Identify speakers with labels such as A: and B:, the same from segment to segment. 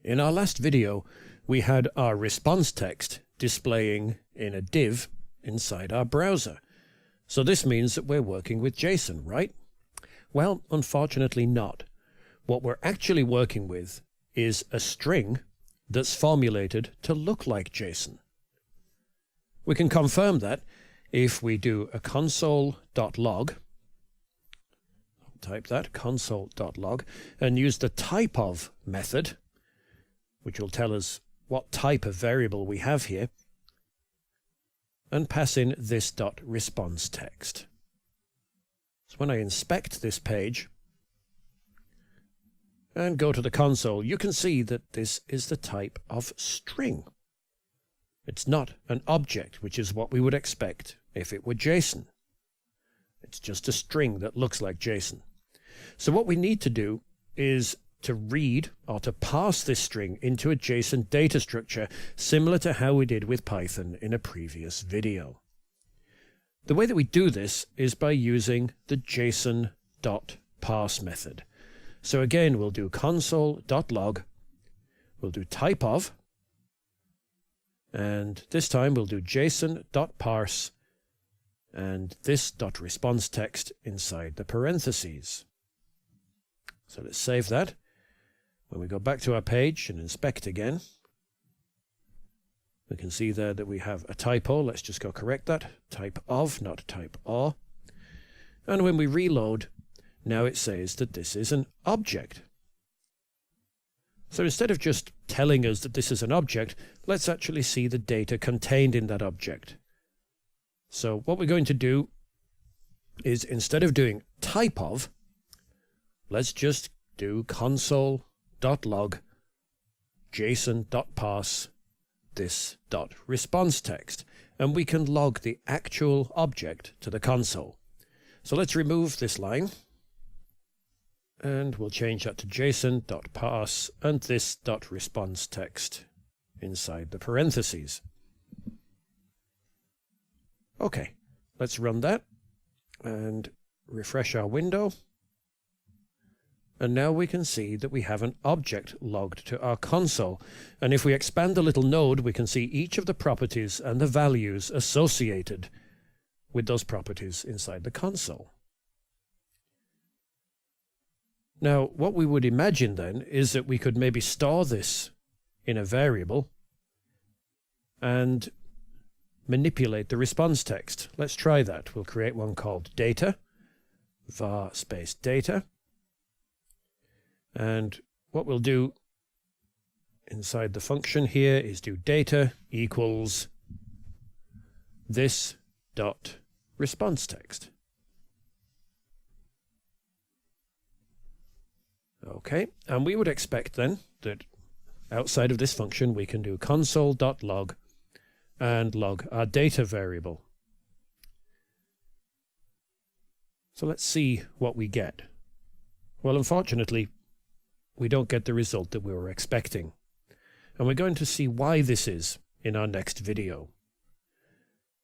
A: In our last video, we had our response text displaying in a div inside our browser. So this means that we're working with JSON, right? Well, unfortunately not. What we're actually working with is a string that's formulated to look like JSON. We can confirm that if we do a console.log, type that, console.log, and use the type of method, which will tell us what type of variable we have here, and pass in this .response text. So when I inspect this page and go to the console, you can see that this is the type of string. It's not an object, which is what we would expect if it were JSON. It's just a string that looks like JSON. So what we need to do is to read or to parse this string into a JSON data structure, similar to how we did with Python in a previous video. The way that we do this is by using the JSON.parse method. So again, we'll do console.log, we'll do type of, and this time we'll do JSON.parse and this .response text inside the parentheses. So let's save that. When we go back to our page and inspect again, we can see there that we have a typo. Let's just go correct that. Type of, not type or. And when we reload, now it says that this is an object. So instead of just telling us that this is an object, let's actually see the data contained in that object. So what we're going to do is, instead of doing type of, let's just do console.log JSON.parse this .response text, and we can log the actual object to the console. So let's remove this line, and we'll change that to JSON.parse and this .response text inside the parentheses. Okay, let's run that and refresh our window. And now we can see that we have an object logged to our console. And if we expand the little node, we can see each of the properties and the values associated with those properties inside the console. Now, what we would imagine then is that we could maybe store this in a variable and manipulate the response text. Let's try that. We'll create one called data, var space data. And what we'll do inside the function here is do data equals this dot response text. Okay, and we would expect then that outside of this function we can do console.log and log our data variable. So let's see what we get. Well, unfortunately, we don't get the result that we were expecting. And we're going to see why this is in our next video.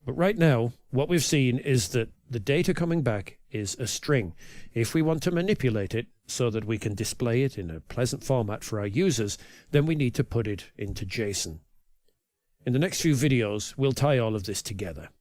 A: But right now, what we've seen is that the data coming back is a string. If we want to manipulate it so that we can display it in a pleasant format for our users, then we need to put it into JSON. In the next few videos, we'll tie all of this together.